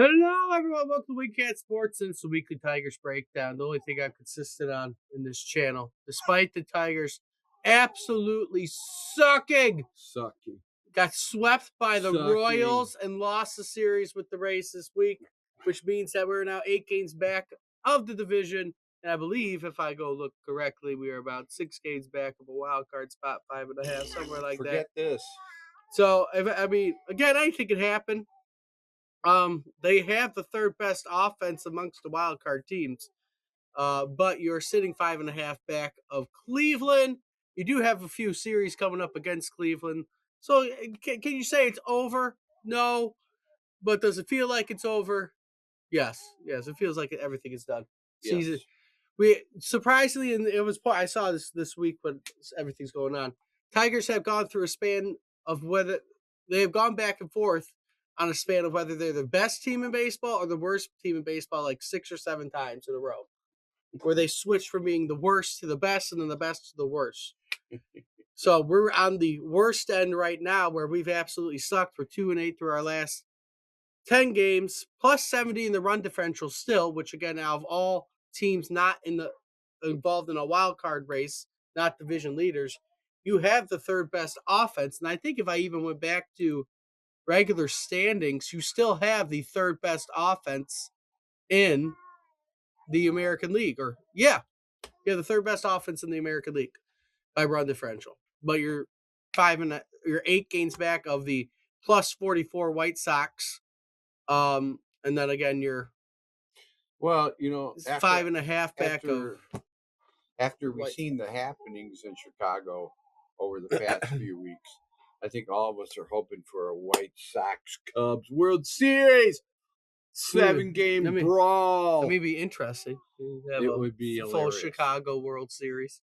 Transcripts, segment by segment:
Hello, everyone. Welcome to Wingcat Sports, and it's the weekly Tigers breakdown. The only thing I'm consistent on in this channel, despite the Tigers absolutely sucking, got swept by the Royals and lost the series with the Rays this week, which means that we're now 8 games back of the division. And I believe, if I go look correctly, we are about 6 games back of a wild card spot, 5.5, somewhere like that. Forget this. So, again, anything could happen. They have the third best offense amongst the wild card teams, but you're sitting 5.5 back of Cleveland. You do have a few series coming up against Cleveland. So can you say it's over? No. But does it feel like it's over? Yes. Yes, it feels like everything is done. Yes. Season. We surprisingly, and it was I saw this week when everything's going on. Tigers have gone through a span of whether they have gone back and forth on a span of whether they're the best team in baseball or the worst team in baseball, like 6 or 7 times in a row, where they switched from being the worst to the best and then the best to the worst. So we're on the worst end right now, where we've absolutely sucked. We're 2-8 through our last 10 games, plus 70 in the run differential still, which again, out of all teams not involved in a wild card race, not division leaders, you have the third best offense. And I think if I even went back to regular standings, you still have the third best offense in the American League. You have the third best offense in the American League by run differential. But you're 8 games back of the plus 44 White Sox. And then again, you're 5.5 back after we've seen the happenings in Chicago over the past few weeks. I think all of us are hoping for a White Sox Cubs World Series 7-game brawl. That may be interesting. It would be full hilarious. Chicago World Series.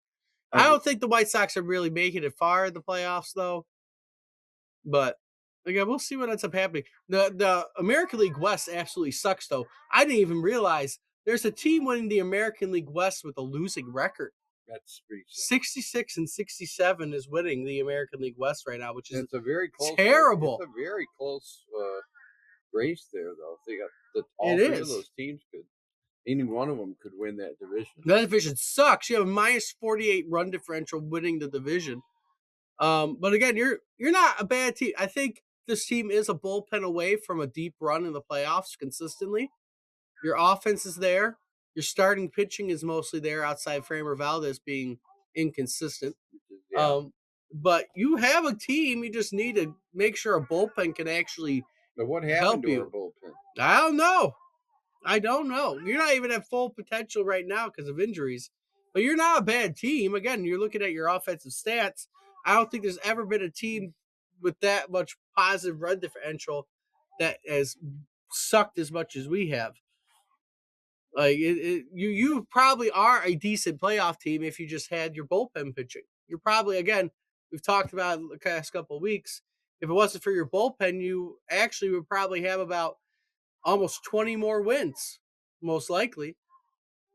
I don't think the White Sox are really making it far in the playoffs, though. But again, we'll see what ends up happening. The American League West absolutely sucks, though. I didn't even realize there's a team winning the American League West with a losing record. That's 66 and 67 is winning the American League West right now, which is a very close, terrible. It's a very close race there, though. They got all three of those teams could. Any one of them could win that division. That division sucks. You have a minus 48 run differential winning the division. But again, you're not a bad team. I think this team is a bullpen away from a deep run in the playoffs consistently. Your offense is there. Your starting pitching is mostly there outside Framber Valdez being inconsistent. Yeah. But you have a team. You just need to make sure a bullpen can actually what happened to our bullpen? I don't know. You're not even at full potential right now because of injuries. But you're not a bad team. Again, you're looking at your offensive stats. I don't think there's ever been a team with that much positive run differential that has sucked as much as we have. Like you probably are a decent playoff team if you just had your bullpen pitching. You're probably, again, we've talked about it the past couple of weeks. If it wasn't for your bullpen, you actually would probably have about almost 20 more wins, most likely.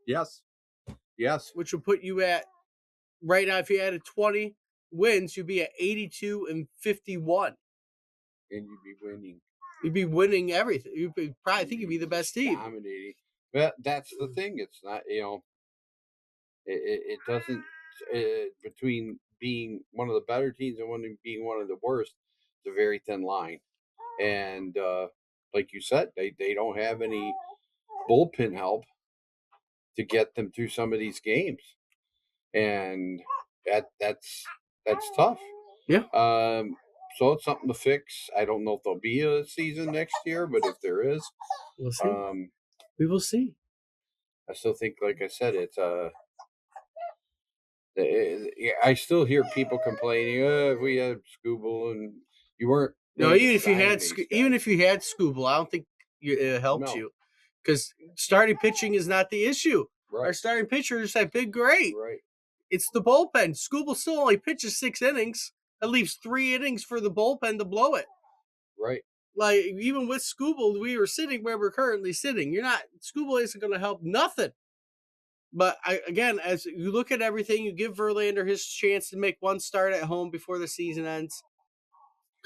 Yes. Which would put you at, right now, if you added 20 wins, you'd be at 82 and 51. And you'd be winning. You'd be winning everything. You'd be the best team. Dominating. But that's the thing. It's not, it doesn't, between being one of the better teams and being one of the worst, it's a very thin line. And like you said, they don't have any bullpen help to get them through some of these games. And that's tough. Yeah. So it's something to fix. I don't know if there'll be a season next year, but if there is, we'll see. We will see. I still think, like I said, it's I still hear people complaining. If we had Skubal and you weren't. No, even if you had Skubal, I don't think it helped you, because starting pitching is not the issue. Right. Our starting pitchers have been great. Right. It's the bullpen. Skubal still only pitches 6 innings. That leaves 3 innings for the bullpen to blow it. Right. Like, even with Skubal, we were sitting where we're currently sitting. Skubal isn't going to help nothing. But again, as you look at everything, you give Verlander his chance to make one start at home before the season ends.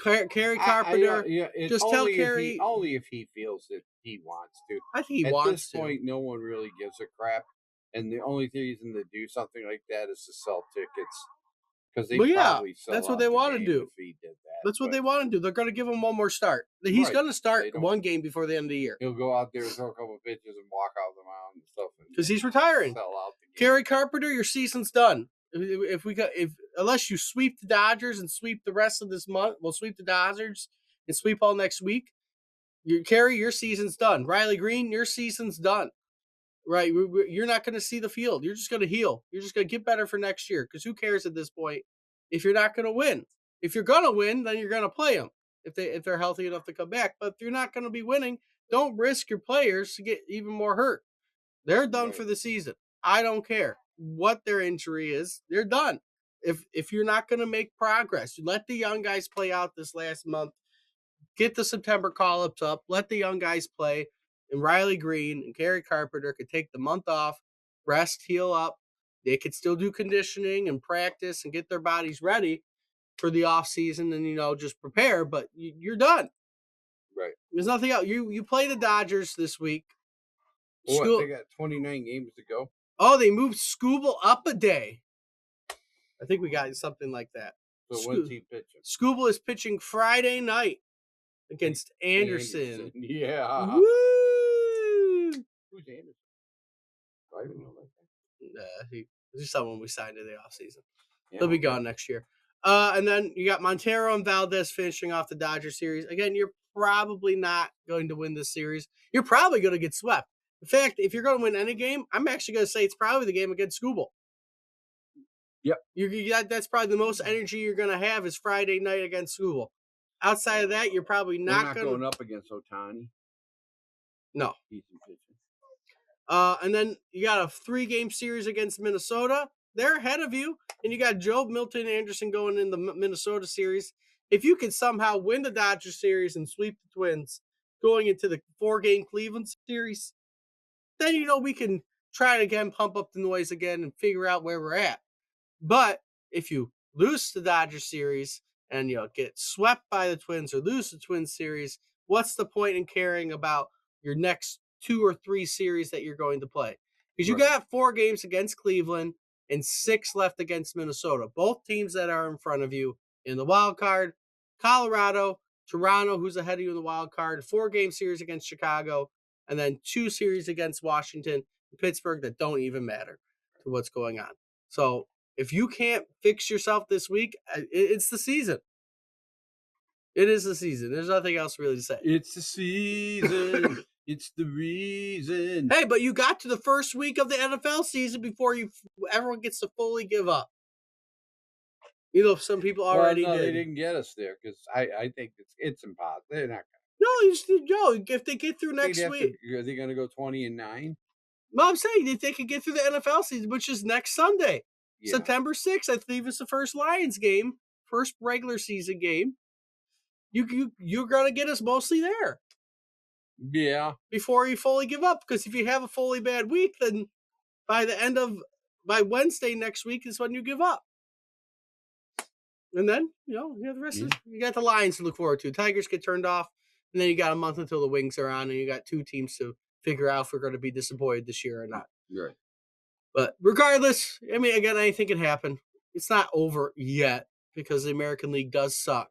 Kerry I Carpenter. yeah, it's Just tell only Kerry. only if he feels that he wants to. I think he At this wants to. point, no one really gives a crap, and the only reason to do something like that is to sell tickets because they Well, yeah, probably that's sell what out they the want to game do. if he did that. That's what But they want to do. They're going to give him one more start. He's right, going to start they don't. one game before the end of the year He'll go out there, throw a couple pitches, and walk out the mound and stuff, because he's and retiring. sell out the game. Kerry Carpenter, your season's done. If unless you sweep the Dodgers and sweep the rest of this month, we'll sweep the Dodgers and sweep all next week. Your season's done. Riley Green, your season's done. Right, you're not going to see the field. You're just going to heal. You're just going to get better for next year because who cares at this point if you're not going to win? If you're going to win, then you're going to play them if they're healthy enough to come back. But if you're not going to be winning, don't risk your players to get even more hurt. They're done for the season. I don't care what their injury is. They're done. If you're not going to make progress, you let the young guys play out this last month. Get the September call-ups up. Let the young guys play. And Riley Green and Kerry Carpenter could take the month off, rest, heal up. They could still do conditioning and practice and get their bodies ready for the off season and just prepare. But you're done. Right. There's nothing else. You play the Dodgers this week. What, they got 29 games to go. Oh, they moved Skubal up a day. I think we got something like that. So when's he pitching? Skubal is pitching Friday night against Anderson. Yeah. Woo! Who's Anderson? I didn't know that. He's someone we signed in the offseason. Yeah, He'll be gone next year. And then you got Montero and Valdez finishing off the Dodger series. Again, you're probably not going to win this series. You're probably going to get swept. In fact, if you're going to win any game, I'm actually going to say it's probably the game against Skubal. Yep. That's probably the most energy you're going to have is Friday night against Skubal. Outside of that, you're probably not going up against Ohtani. No. Decent pitching. And then you got a 3-game series against Minnesota. They're ahead of you. And you got Joe Milton Anderson going in the Minnesota series. If you could somehow win the Dodgers series and sweep the Twins going into the 4-game Cleveland series, then, we can try to again pump up the noise again and figure out where we're at. But if you lose the Dodgers series and get swept by the Twins or lose the Twins series, what's the point in caring about your next 2 or 3 series that you're going to play? Because you got 4 games against Cleveland and 6 left against Minnesota. Both teams that are in front of you in the wild card. Colorado, Toronto, who's ahead of you in the wild card. 4-game series against Chicago, and then 2 series against Washington and Pittsburgh that don't even matter to what's going on. So if you can't fix yourself this week, it's the season. It is the season. There's nothing else really to say. It's the season. It's the reason. Hey, but you got to the first week of the NFL season before everyone gets to fully give up. Some people already did. They didn't get us there because I think it's impossible. They're not No, if they get through next week. Are they going to go 20-9? No, I'm saying if they could get through the NFL season, which is next Sunday. Yeah. September 6th, I believe it's the first Lions game, first regular season game. You're going to get us mostly there. Yeah. Before you fully give up. Because if you have a fully bad week, then by Wednesday next week is when you give up. And then, you have the rest of it. You got the Lions to look forward to. Tigers get turned off. And then you got a month until the Wings are on. And you got 2 teams to figure out if we're going to be disappointed this year or not. Right. But regardless, again, anything can happen. It's not over yet because the American League does suck.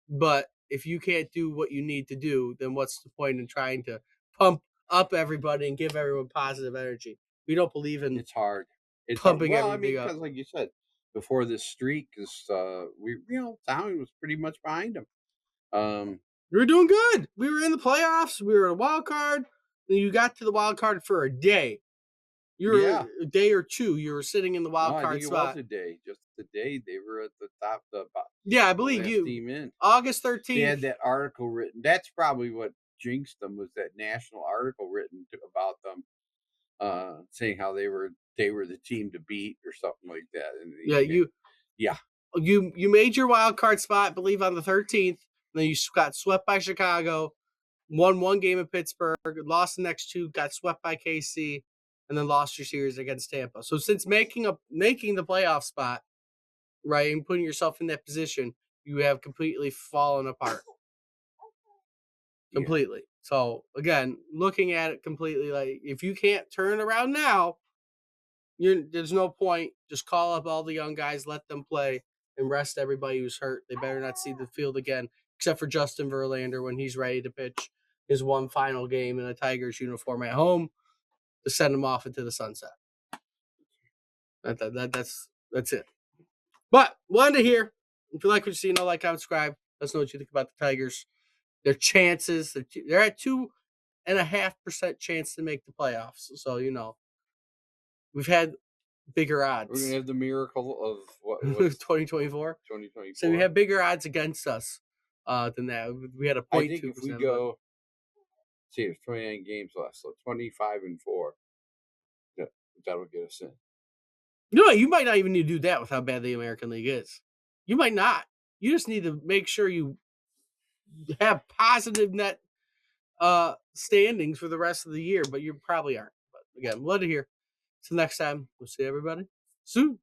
But if you can't do what you need to do, then what's the point in trying to pump up everybody and give everyone positive energy? We don't believe in. It's hard. It's pumping everything up. Because like you said, before this streak, Tommy was pretty much behind him. We were doing good. We were in the playoffs. We were in a wild card. And you got to the wild card for a day. A day or 2. You were sitting in the wild card spot. It was a day. Just the day they were at the top. I believe you. Team in. August 13th. They had that article written. That's probably what jinxed them, was that national article written about them, saying how they were the team to beat or something like that. And you made your wild card spot, I believe, on the 13th. And then you got swept by Chicago, won 1 game in Pittsburgh, lost the next 2, got swept by KC, and then lost your series against Tampa. So since making the playoff spot, right, and putting yourself in that position, you have completely fallen apart. Completely. Yeah. So again, looking at it completely, like if you can't turn it around now, there's no point. Just call up all the young guys, let them play, and rest everybody who's hurt. They better not see the field again, except for Justin Verlander when he's ready to pitch his one final game in a Tigers uniform at home to send him off into the sunset. That's it. But wanted to hear. If you like what you see, like, comment, subscribe. Let us know what you think about the Tigers. Their chances, they're at 2.5% chance to make the playoffs. So, we've had bigger odds. We're going to have the miracle of what? 2024? 2024. So we have bigger odds against us than that. We had a 0.2%. I think if we go, see, there's 29 games left, so 25-4, that'll get us in. You might not even need to do that with how bad the American League is. You might not. You just need to make sure you have positive net standings for the rest of the year, but you probably aren't. But again, love to hear. Till next time, we'll see everybody soon.